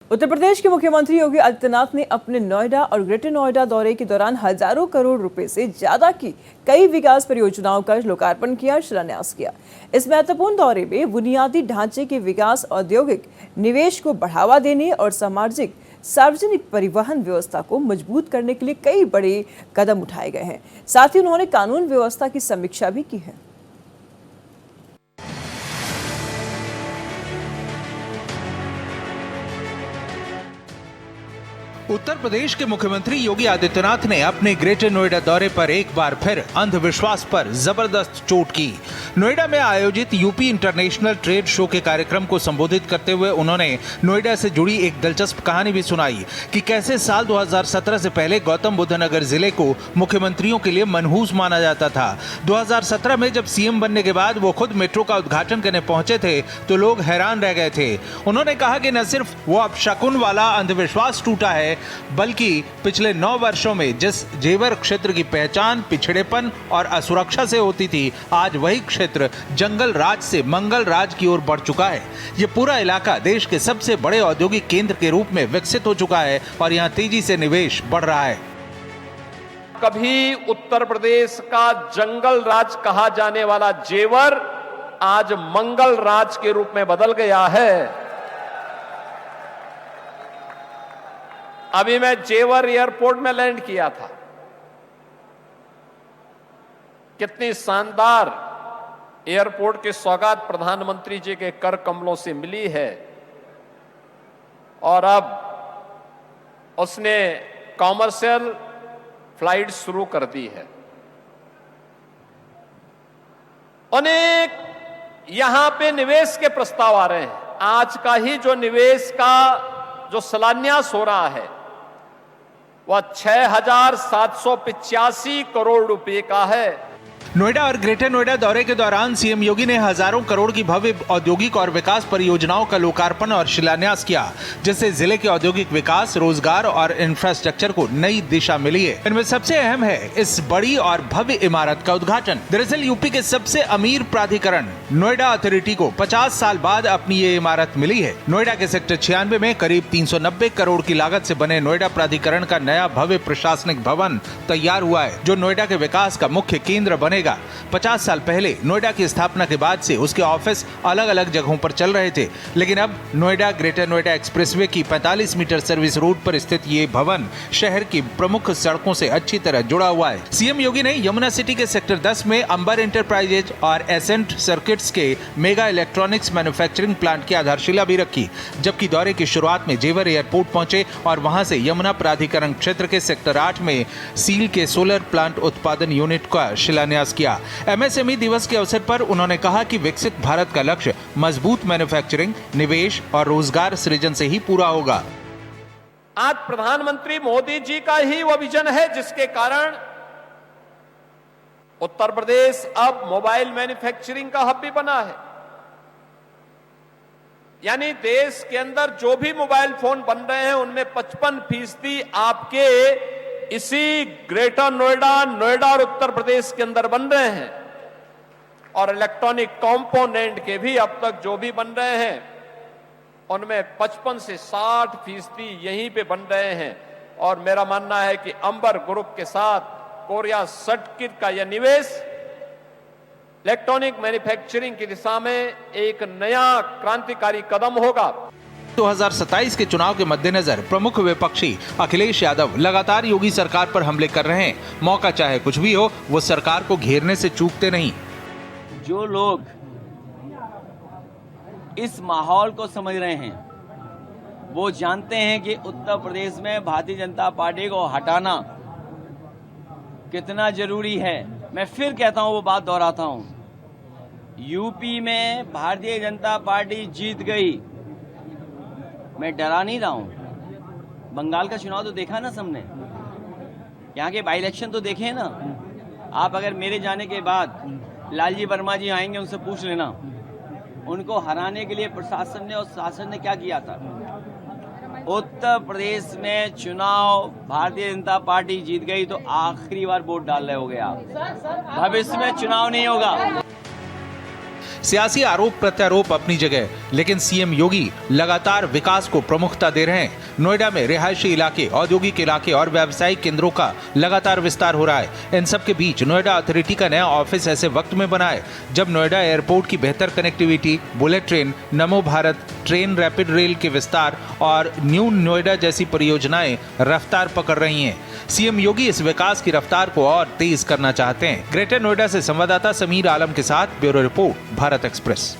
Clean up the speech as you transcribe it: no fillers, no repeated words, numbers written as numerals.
उत्तर प्रदेश के मुख्यमंत्री योगी आदित्यनाथ ने अपने नोएडा और ग्रेटर नोएडा दौरे के दौरान हजारों करोड़ रुपए से ज्यादा की कई विकास परियोजनाओं का लोकार्पण किया, शिलान्यास किया। इस महत्वपूर्ण दौरे में बुनियादी ढांचे के विकास, औद्योगिक निवेश को बढ़ावा देने और सार्वजनिक परिवहन व्यवस्था को मजबूत करने के लिए कई बड़े कदम उठाए गए हैं। साथ ही उन्होंने कानून व्यवस्था की समीक्षा भी की है। उत्तर प्रदेश के मुख्यमंत्री योगी आदित्यनाथ ने अपने ग्रेटर नोएडा दौरे पर एक बार फिर अंधविश्वास पर जबरदस्त चोट की। नोएडा में आयोजित यूपी इंटरनेशनल ट्रेड शो के कार्यक्रम को संबोधित करते हुए उन्होंने नोएडा से जुड़ी एक दिलचस्प कहानी भी सुनाई कि कैसे साल 2017 से पहले गौतम बुद्ध नगर जिले को मुख्यमंत्रियों के लिए मनहूस माना जाता था। 2017 में जब सीएम बनने के बाद वो खुद मेट्रो का उद्घाटन करने पहुंचे थे तो लोग हैरान रह गए थे। उन्होंने कहा कि न सिर्फ वो अपशकुन वाला अंधविश्वास टूटा है, बल्कि पिछले 9 वर्षों में जिस जेवर क्षेत्र की पहचान पिछड़ेपन और असुरक्षा से होती थी, आज वही क्षेत्र जंगल राज से मंगल राज की ओर बढ़ चुका है। ये पूरा इलाका देश के सबसे बड़े औद्योगिक केंद्र के रूप में विकसित हो चुका है और यहाँ तेजी से निवेश बढ़ रहा है। कभी उत्तर प्रदेश का जंगल राज कहा जाने वाला जेवर आज मंगल राज के रूप में बदल गया है। अभी मैं जेवर एयरपोर्ट में लैंड किया था। कितनी शानदार एयरपोर्ट की सौगात प्रधानमंत्री जी के कर कमलों से मिली है और अब उसने कॉमर्शियल फ्लाइट शुरू कर दी है। अनेक यहां पे निवेश के प्रस्ताव आ रहे हैं। आज का ही जो निवेश का जो शिलान्यास हो रहा है वह 6,785 करोड़ रुपए का है। नोएडा और ग्रेटर नोएडा दौरे के दौरान सीएम योगी ने हजारों करोड़ की भव्य औद्योगिक और विकास परियोजनाओं का लोकार्पण और शिलान्यास किया, जिससे जिले के औद्योगिक विकास, रोजगार और इंफ्रास्ट्रक्चर को नई दिशा मिली है। इनमें सबसे अहम है इस बड़ी और भव्य इमारत का उद्घाटन। दरअसल यूपी के सबसे अमीर प्राधिकरण नोएडा अथॉरिटी को 50 साल बाद अपनी ये इमारत मिली है। नोएडा के सेक्टर 96 में करीब 390 करोड़ की लागत से बने नोएडा प्राधिकरण का नया भव्य प्रशासनिक भवन तैयार हुआ है, जो नोएडा के विकास का मुख्य केंद्र बनेगा। 50 साल पहले नोएडा की स्थापना के बाद से उसके ऑफिस अलग अलग जगहों पर चल रहे थे, लेकिन अब नोएडा ग्रेटर नोएडा एक्सप्रेसवे की 45 मीटर सर्विस रोड पर स्थित ये भवन शहर की प्रमुख सड़कों से अच्छी तरह जुड़ा हुआ है। सीएम योगी ने यमुना सिटी के सेक्टर 10 में अंबर एंटरप्राइजेज और एसेंट सर्किट्स के मेगा इलेक्ट्रॉनिक्स मैन्युफैक्चरिंग प्लांट की आधारशिला भी रखी, जबकि दौरे की शुरुआत में जेवर एयरपोर्ट पहुंचे और वहां से यमुना प्राधिकरण क्षेत्र के सेक्टर 8 में सील के सोलर प्लांट उत्पादन यूनिट का शिलान्यास किया। एमएसएमई दिवस के अवसर पर उन्होंने कहा कि विकसित भारत का लक्ष्य मजबूत मैन्युफैक्चरिंग, निवेश और रोजगार सृजन से ही पूरा होगा। आज प्रधानमंत्री मोदी जी का ही वह विजन है जिसके कारण उत्तर प्रदेश अब मोबाइल मैन्युफैक्चरिंग का हब भी बना है। यानी देश के अंदर जो भी मोबाइल फोन बन रहे हैं उनमें 55% आपके इसी ग्रेटर नोएडा, नोएडा और उत्तर प्रदेश के अंदर बन रहे हैं। और इलेक्ट्रॉनिक कंपोनेंट के भी अब तक जो भी बन रहे हैं उनमें 55 से 60% यहीं पे बन रहे हैं। और मेरा मानना है कि अंबर ग्रुप के साथ कोरिया सर्किट का यह निवेश इलेक्ट्रॉनिक मैन्युफैक्चरिंग की दिशा में एक नया क्रांतिकारी कदम होगा। 2027 के चुनाव के मद्देनजर प्रमुख विपक्षी अखिलेश यादव लगातार योगी सरकार पर हमले कर रहे हैं। मौका चाहे कुछ भी हो, वो सरकार को घेरने से चूकते नहीं। जो लोग इस माहौल को समझ रहे हैं वो जानते हैं कि उत्तर प्रदेश में भारतीय जनता पार्टी को हटाना कितना जरूरी है। मैं फिर कहता हूं, वो बात दोहराता हूं, यूपी में भारतीय जनता पार्टी जीत गई। मैं डरा नहीं रहा हूं। बंगाल का चुनाव तो देखा ना सबने, यहाँ के बाई इलेक्शन तो देखे ना। आप अगर मेरे जाने के बाद लालजी वर्मा जी आएंगे, उनसे पूछ लेना उनको हराने के लिए प्रशासन ने और शासन ने क्या किया था। उत्तर प्रदेश में चुनाव भारतीय जनता पार्टी जीत गई तो आखिरी बार वोट डाल रहे हो गया, भविष्य में चुनाव नहीं होगा। सियासी आरोप प्रत्यारोप अपनी जगह, लेकिन सीएम योगी लगातार विकास को प्रमुखता दे रहे हैं। नोएडा में रिहायशी इलाके, औद्योगिक इलाके और व्यावसायिक केंद्रों का लगातार विस्तार हो रहा है। इन सब के बीच नोएडा अथॉरिटी का नया ऑफिस ऐसे वक्त में बना है जब नोएडा एयरपोर्ट की बेहतर कनेक्टिविटी, बुलेट ट्रेन, नमो भारत ट्रेन, रैपिड रेल के विस्तार और न्यू नोएडा जैसी परियोजनाएं रफ्तार पकड़ रही हैं। सीएम योगी इस विकास की रफ्तार को और तेज करना चाहते हैं। ग्रेटर नोएडा से संवाददाता समीर आलम के साथ ब्यूरो रिपोर्ट, भारत एक्सप्रेस।